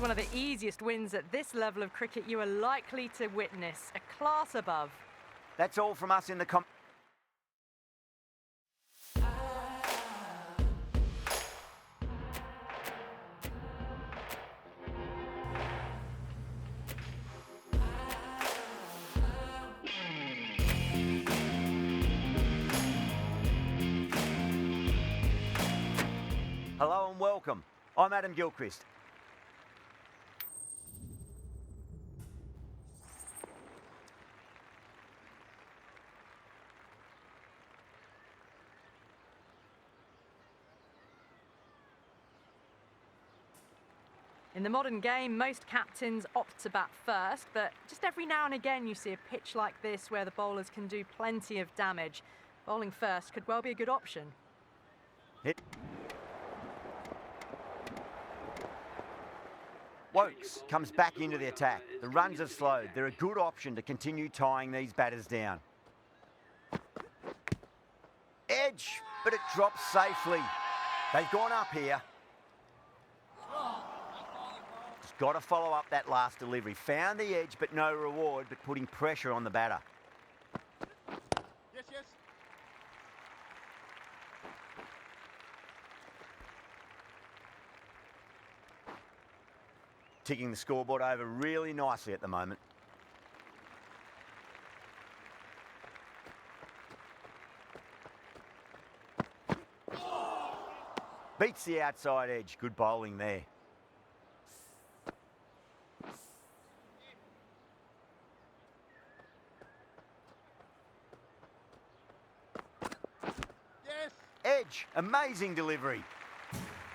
one of the easiest wins at this level of cricket you are likely to witness. A class above. That's all from us in the Hello and welcome. I'm Adam Gilchrist. In the modern game, most captains opt to bat first, but just every now and again you see a pitch like this where the bowlers can do plenty of damage. Bowling first could well be a good option. Woakes comes back into the attack. The runs have slowed. They're a good option to continue tying these batters down. Edge, but it drops safely. They've gone up here. Just got to follow up that last delivery. Found the edge, but no reward, but putting pressure on the batter. Yes, yes. Ticking the scoreboard over really nicely at the moment. Beats the outside edge. Good bowling there. Yes. Edge, amazing delivery.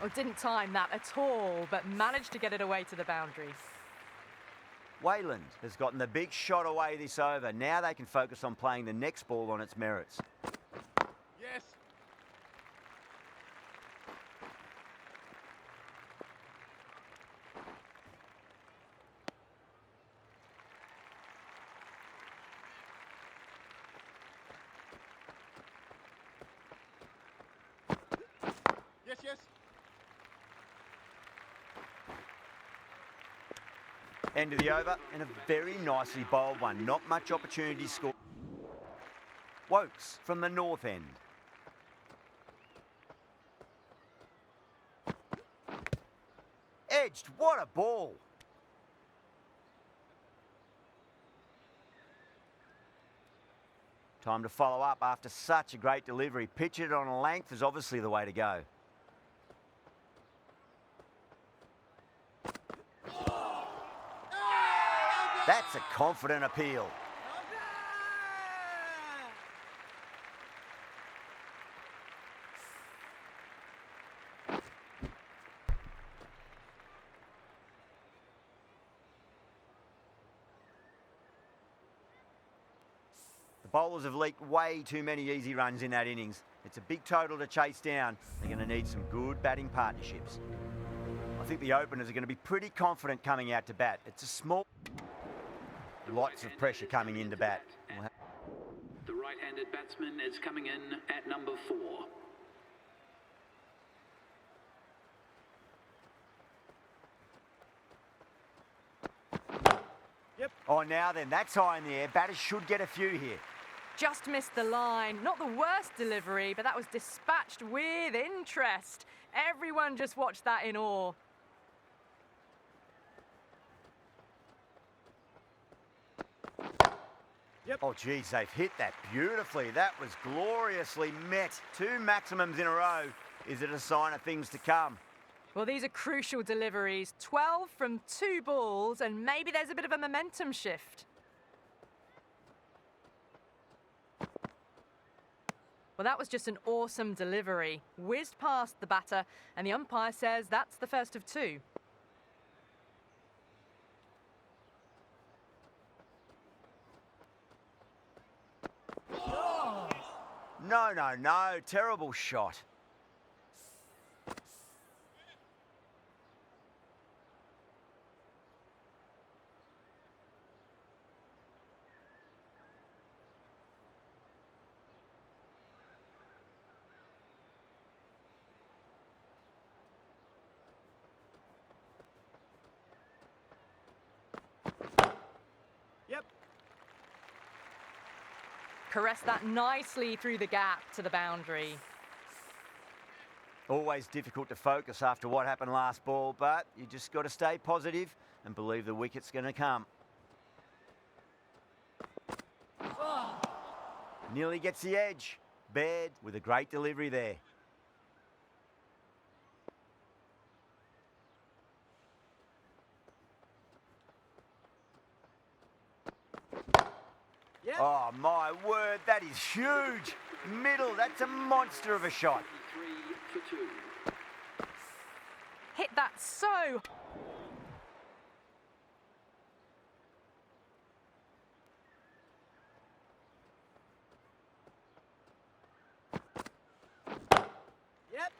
Oh, didn't time that at all, but managed to get it away to the boundary. Wayland has gotten the big shot away this over. Now they can focus on playing the next ball on its merits. Yes. Yes, yes. End of the over, and a very nicely bowled one. Not much opportunity to score. Woakes from the north end. Edged, what a ball. Time to follow up after such a great delivery. Pitch it on a length is obviously the way to go. That's a confident appeal. The bowlers have leaked way too many easy runs in that innings. It's a big total to chase down. They're going to need some good batting partnerships. I think the openers are going to be pretty confident coming out to bat. It's a small... Lots of pressure coming into bat. The right-handed batsman is coming in at number 4. Yep. Oh, now then, that's high in the air. Batters should get a few here. Just missed the line. Not the worst delivery, but that was dispatched with interest. Everyone just watched that in awe. Yep. Oh, geez, they've hit that beautifully. That was gloriously met. 2 maximums in a row. Is it a sign of things to come? Well, these are crucial deliveries. 12 from 2 balls, and maybe there's a bit of a momentum shift. Well, that was just an awesome delivery. Whizzed past the batter, and the umpire says that's the first of 2. No, no, no. Terrible shot. Caressed that nicely through the gap to the boundary. Always difficult to focus after what happened last ball, but you just got to stay positive and believe the wicket's going to come. Nearly gets the edge. Baird with a great delivery there. Yep. Oh, my word, that is huge. Middle, that's a monster of a shot. 3 for 2. Hit that so. Yep.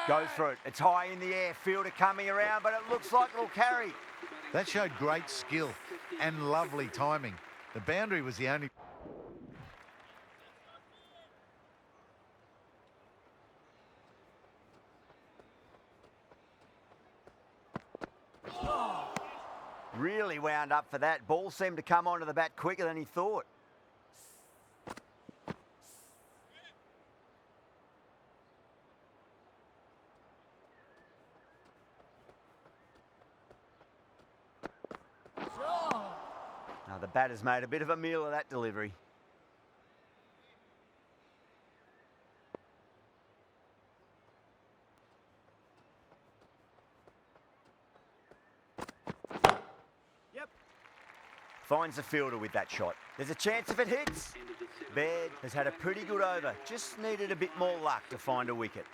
Goes for it. It's high in the air. Fielder coming around, but it looks like it'll carry. That showed great skill and lovely timing. The boundary was the only... Really wound up for that. Ball seemed to come onto the bat quicker than he thought. Now the batter's made a bit of a meal of that delivery. Yep. Finds the fielder with that shot. There's a chance if it hits. Baird has had a pretty good over. Just needed a bit more luck to find a wicket.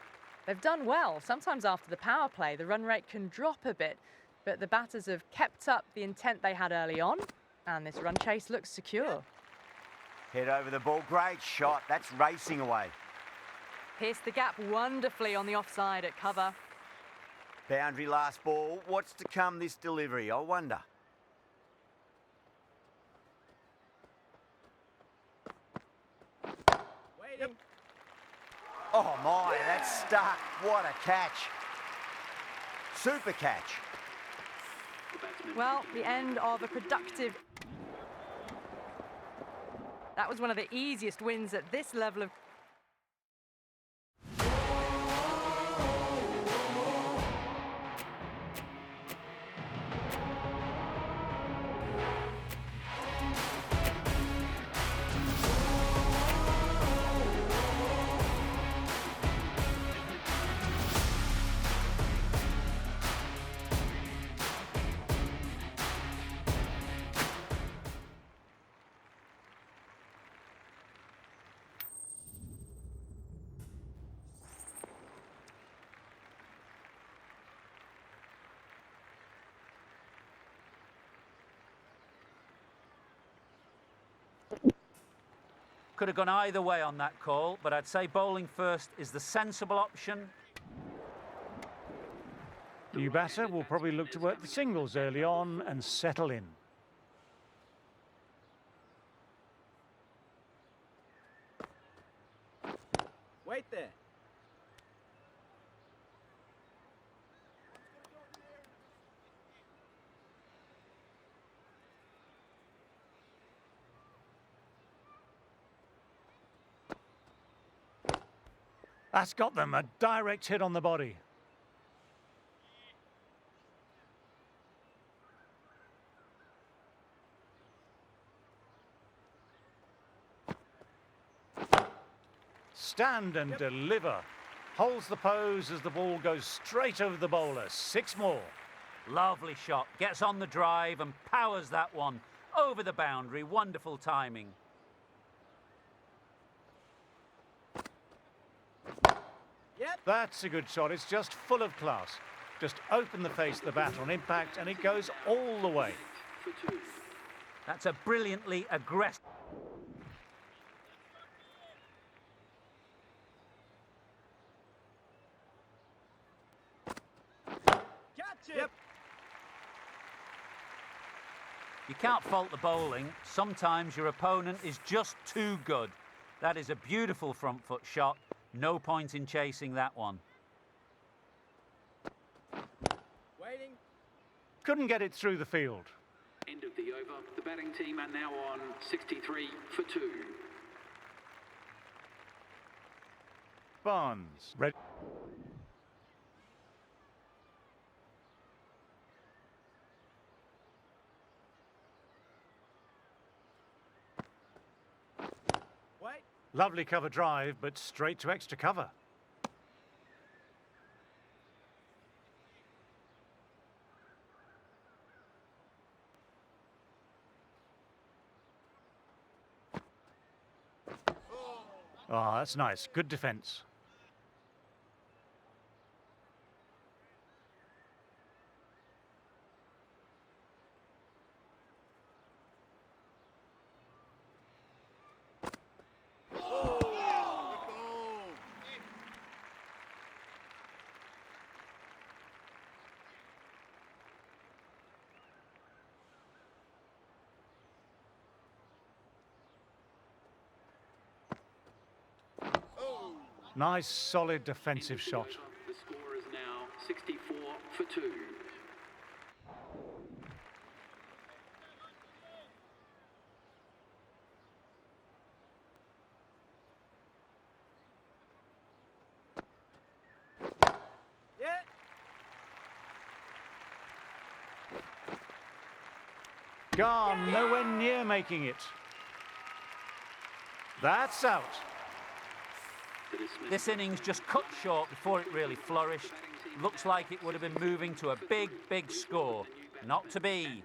They've done well. Sometimes after the power play, the run rate can drop a bit, but the batters have kept up the intent they had early on, and this run chase looks secure. Head over the ball. Great shot. That's racing away. Pierced the gap wonderfully on the offside at cover. Boundary last ball. What's to come this delivery? I wonder. Waiting. Oh my, that's stuck. What a catch. Super catch. Well, the end of a productive... That was one of the easiest wins at this level of... Could have gone either way on that call, but I'd say bowling first is the sensible option. New batter will probably look to work the singles early on and settle in. Wait there. That's got them, a direct hit on the body. Stand and deliver. Holds the pose as the ball goes straight over the bowler. 6 more. Lovely shot. Gets on the drive and powers that one over the boundary. Wonderful timing. Yep. That's a good shot. It's just full of class. Just open the face of the bat on impact and it goes all the way. For 2. That's a brilliantly aggressive... Catch. Yep. You can't fault the bowling. Sometimes your opponent is just too good. That is a beautiful front foot shot. No point in chasing that one. Waiting. Couldn't get it through the field. End of the over. The batting team are now on 63 for 2. Barnes. Red. Wait. Lovely cover drive, but straight to extra cover. Oh, that's nice. Good defence. Nice, solid defensive shot. The score is now 64 for 2. Yeah. Gone, nowhere near making it. That's out. This innings just cut short before it really flourished. Looks like it would have been moving to a big, big score. Not to be.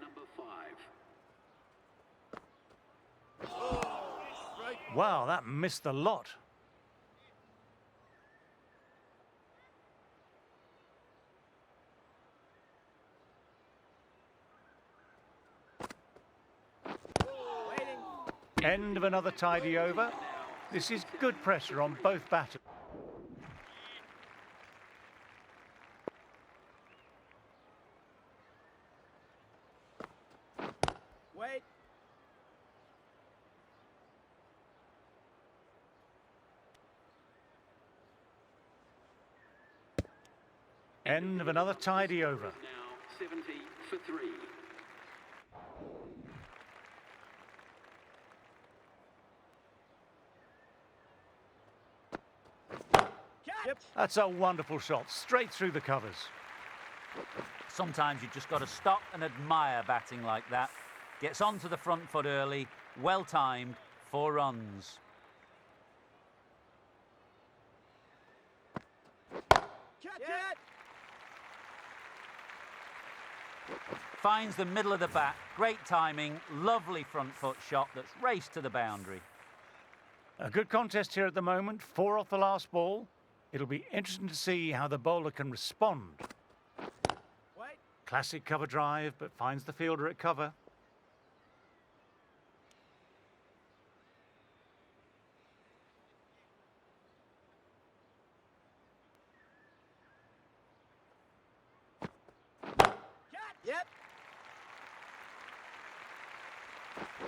Number 5. Wow, that missed the lot. Waiting. End of another tidy over. This is good pressure on both batters. Wait. End of another tidy over. Now 70 for 3. Yep. That's a wonderful shot, straight through the covers. Sometimes you just got to stop and admire batting like that. Gets onto the front foot early, well timed, 4 runs. Catch it. Finds the middle of the bat, great timing, lovely front foot shot that's raced to the boundary. A good contest here at the moment, 4 off the last ball. It'll be interesting to see how the bowler can respond. Wait. Classic cover drive, but finds the fielder at cover. Yep.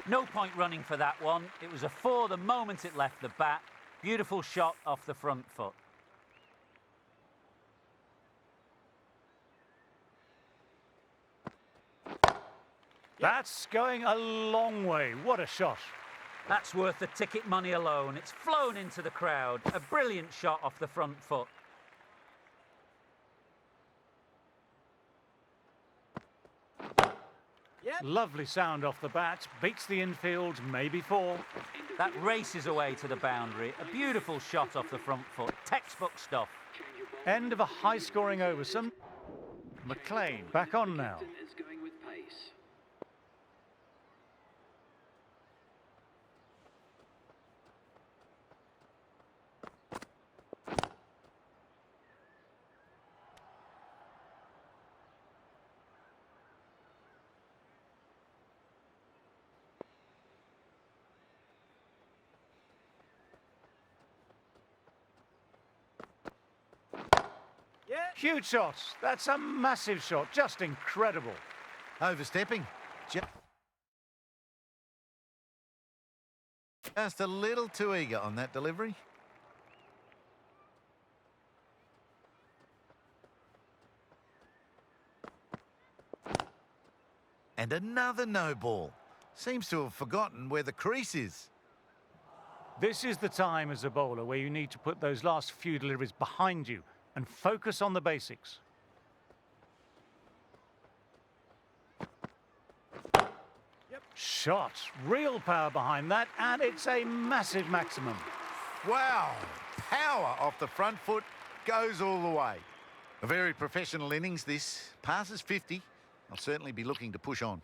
No point running for that one. It was a 4 the moment it left the bat. Beautiful shot off the front foot. That's going a long way. What a shot. That's worth the ticket money alone. It's flown into the crowd. A brilliant shot off the front foot. Yep. Lovely sound off the bat. Beats the infield, maybe 4. That races away to the boundary. A beautiful shot off the front foot. Textbook stuff. End of a high-scoring over. Some McLean back on now. Is going with pace. Yeah. Huge shot. That's a massive shot. Just incredible. Overstepping. Just a little too eager on that delivery. And another no ball. Seems to have forgotten where the crease is. This is the time as a bowler where you need to put those last few deliveries behind you and focus on the basics. Yep. Shot. Real power behind that, and it's a massive maximum. Wow, power off the front foot, goes all the way. A very professional innings this. Passes 50. I'll certainly be looking to push on.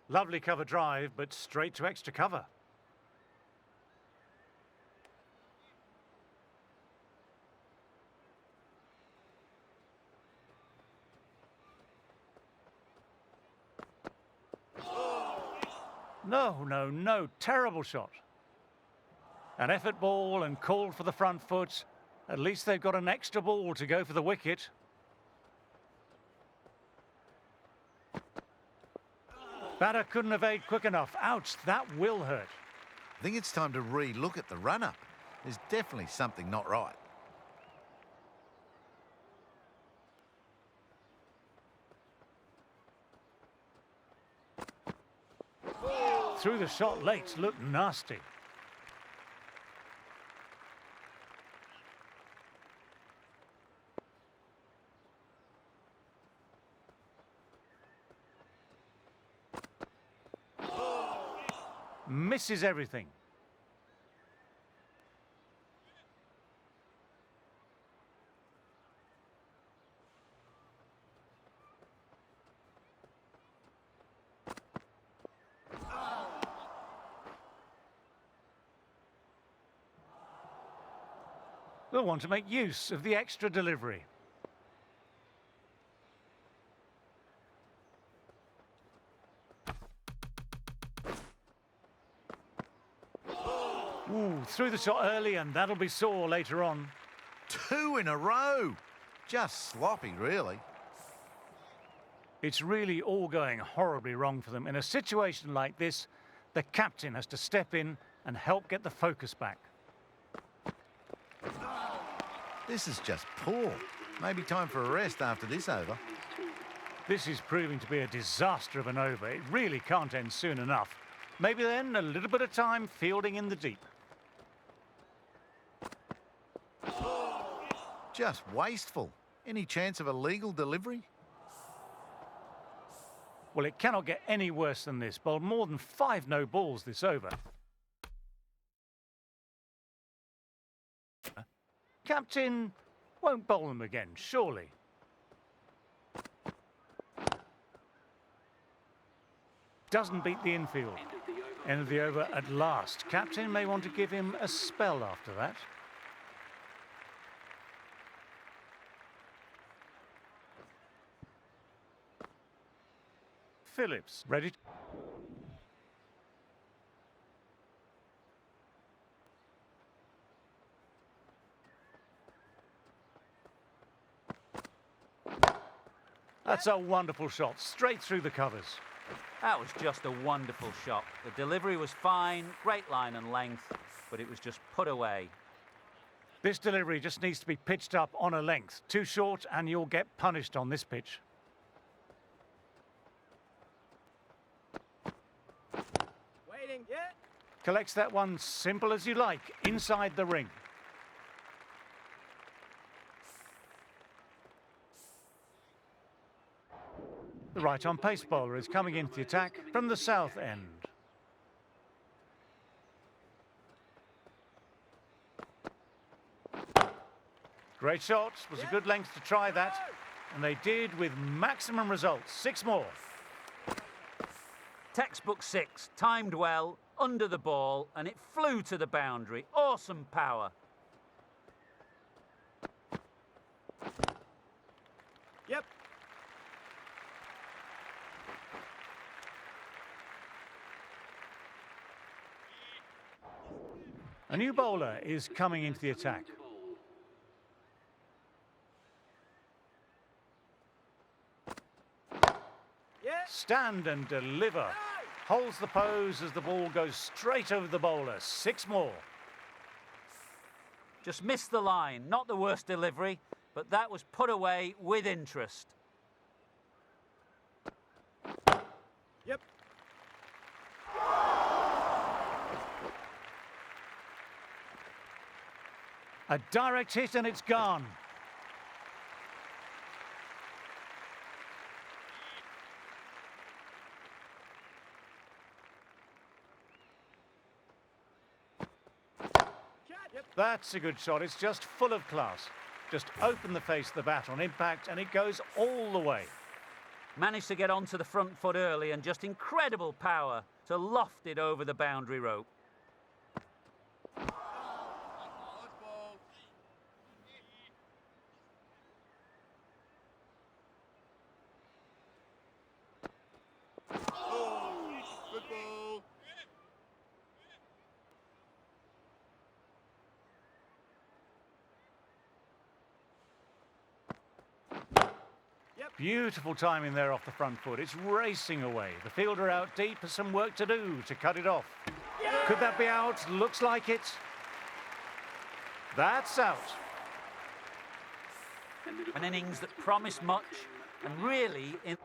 Lovely cover drive, but straight to extra cover. No, no, no. Terrible shot. An effort ball and called for the front foot. At least they've got an extra ball to go for the wicket. Batter couldn't evade quick enough. Ouch, that will hurt. I think it's time to re-look at the run-up. There's definitely something not right. Through the shot late, looked nasty. Misses everything. They'll want to make use of the extra delivery. Ooh, through the shot early, and that'll be sore later on. 2 in a row. Just sloppy, really. It's really all going horribly wrong for them. In a situation like this, the captain has to step in and help get the focus back. This is just poor. Maybe time for a rest after this over. This is proving to be a disaster of an over. It really can't end soon enough. Maybe then a little bit of time fielding in the deep. Just wasteful. Any chance of a legal delivery? Well, it cannot get any worse than this. Bowled more than 5 no balls this over. Captain won't bowl them again, surely. Doesn't beat the infield. End of the over at last. Captain may want to give him a spell after that. Phillips ready. That's a wonderful shot, straight through the covers. That was just a wonderful shot. The delivery was fine, great line and length, but it was just put away. This delivery just needs to be pitched up on a length. Too short and you'll get punished on this pitch. Waiting. Yeah. Collects that one simple as you like, inside the ring. The right-on pace bowler is coming into the attack from the south end. Great shot. Was a good length to try that. And they did with maximum results. 6 more. Textbook 6, timed well, under the ball, and it flew to the boundary. Awesome power. Yep. A new bowler is coming into the attack. Yeah. Stand and deliver. Holds the pose as the ball goes straight over the bowler. 6 more. Just missed the line. Not the worst delivery, but that was put away with interest. Yep. A direct hit and it's gone. Yep. That's a good shot. It's just full of class. Just open the face of the bat on impact and it goes all the way. Managed to get onto the front foot early and just incredible power to loft it over the boundary rope. Beautiful timing there off the front foot. It's racing away. The fielder out deep has some work to do to cut it off. Could that be out? Looks like it. That's out. An innings that promised much and really in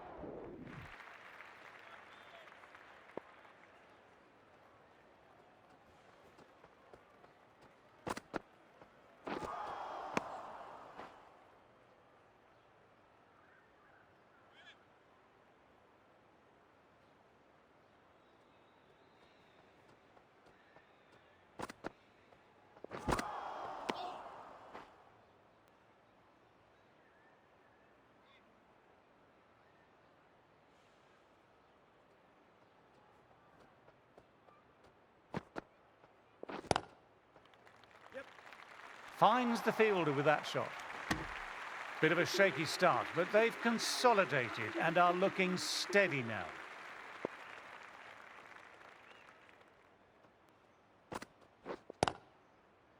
Finds the fielder with that shot. Bit of a shaky start, but they've consolidated and are looking steady now.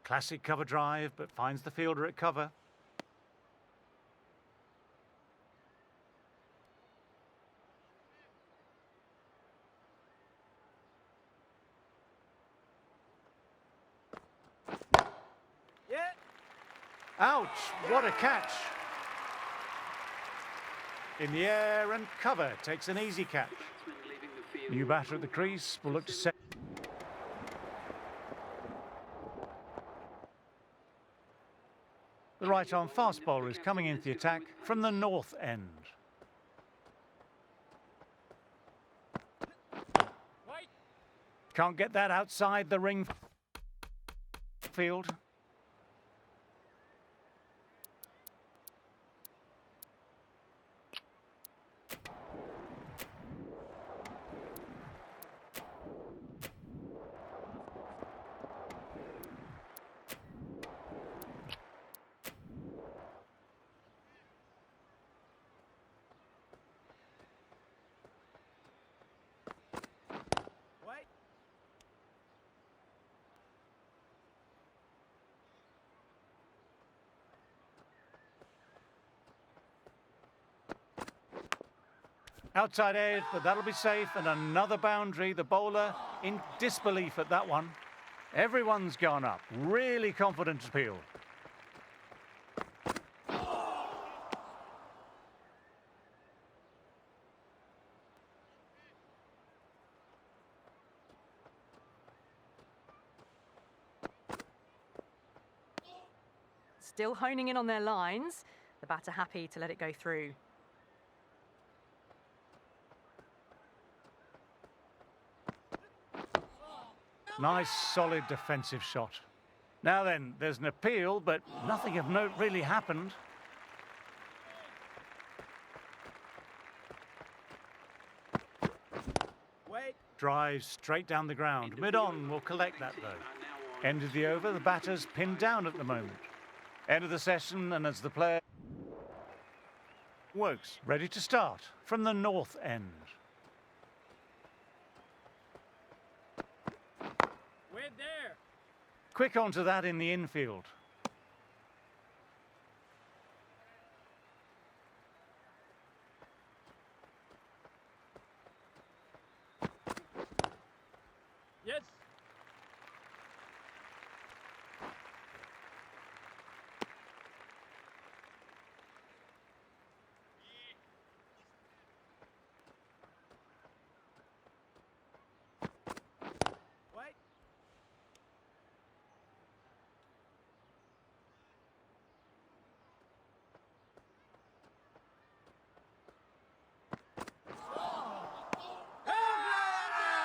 Classic cover drive, but finds the fielder at cover. Ouch, what a catch. In the air and cover, takes an easy catch. New batter at the crease will look to set. The right-arm fast bowler is coming into the attack from the north end. Can't get that outside the ring field. Outside edge, but that'll be safe, and another boundary. The bowler in disbelief at that one. Everyone's gone up. Really confident appeal. Still honing in on their lines. The batter happy to let it go through. Nice, solid defensive shot. Now then, there's an appeal, but nothing of note really happened. Drives straight down the ground. Mid-on will collect that, though. End of the over, the batter's pinned down at the moment. End of the session, and as the player works, ready to start from the north end. quick onto that in the infield. Yes. Wait.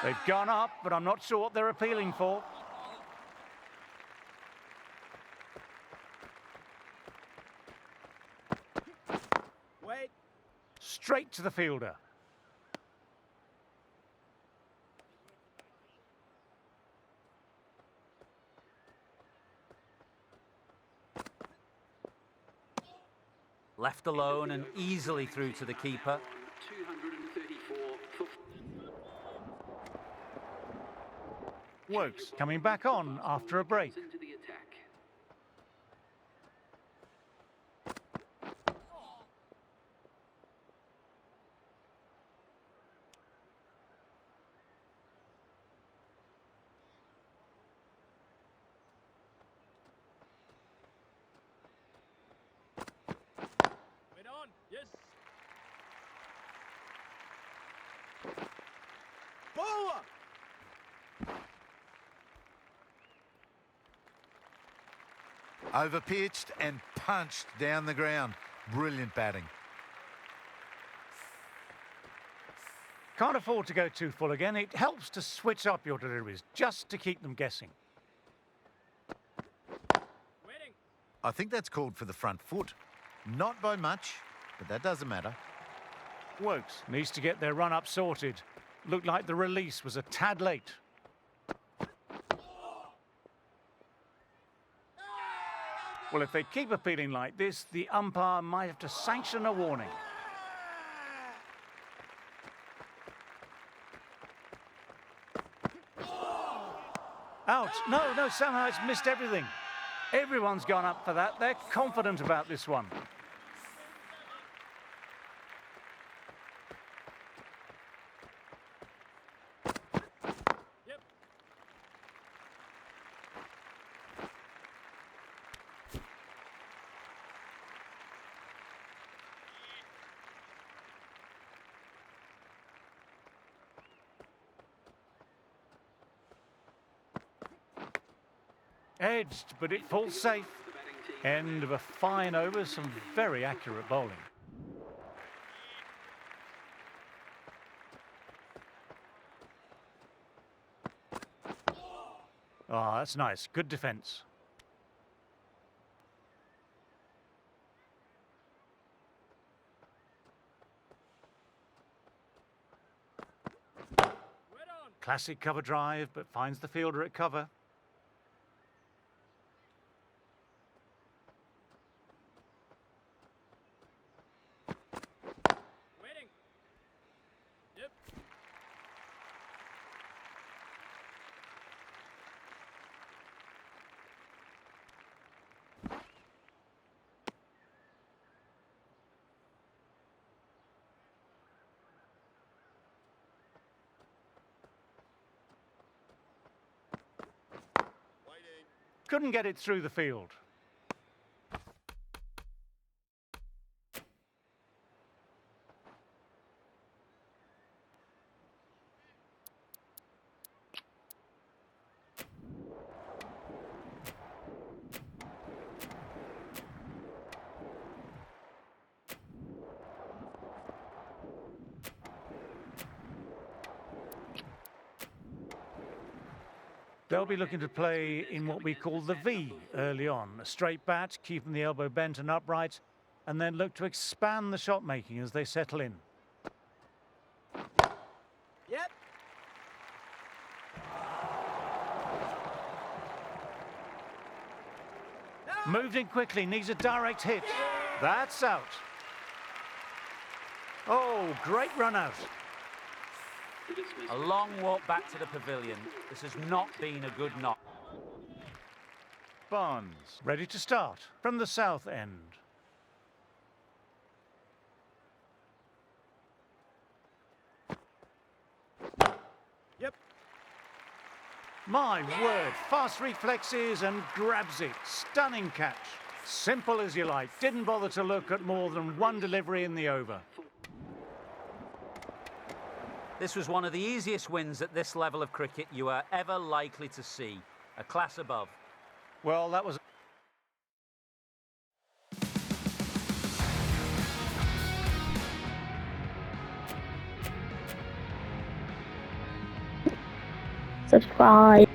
They've gone up, but I'm not sure what they're appealing for. Wait. Straight to the fielder. Left alone and easily through to the keeper. 234. Wokes coming back on after a break. Into the attack. Wait on. Yes. Bowler. Overpitched and punched down the ground. Brilliant batting. Can't afford to go too full again. It helps to switch up your deliveries, just to keep them guessing. Waiting. I think that's called for the front foot. Not by much, but that doesn't matter. Wokes needs to get their run-up sorted. Looked like the release was a tad late. Well, if they keep appealing like this, the umpire might have to sanction a warning. Out. No, somehow it's missed everything. Everyone's gone up for that. They're confident about this one. Yep. Edged, but it falls safe. The batting team. End of a fine over, some very accurate bowling. Oh, that's nice. Good defence. Wait on. Classic cover drive, but finds the fielder at cover. Waiting. Yep. Couldn't get it through the field. They'll be looking to play in what we call the V early on. A straight bat, keeping the elbow bent and upright, and then look to expand the shot making as they settle in. Yep. Moved in quickly, needs a direct hit. That's out. Oh, great run out. A long walk back to the pavilion. This has not been a good knock. Barnes, ready to start from the south end. Yep. My word, fast reflexes and grabs it. Stunning catch. Simple as you like. Didn't bother to look at more than one delivery in the over. This was one of the easiest wins at this level of cricket you are ever likely to see. A class above. Well, that was... Subscribe.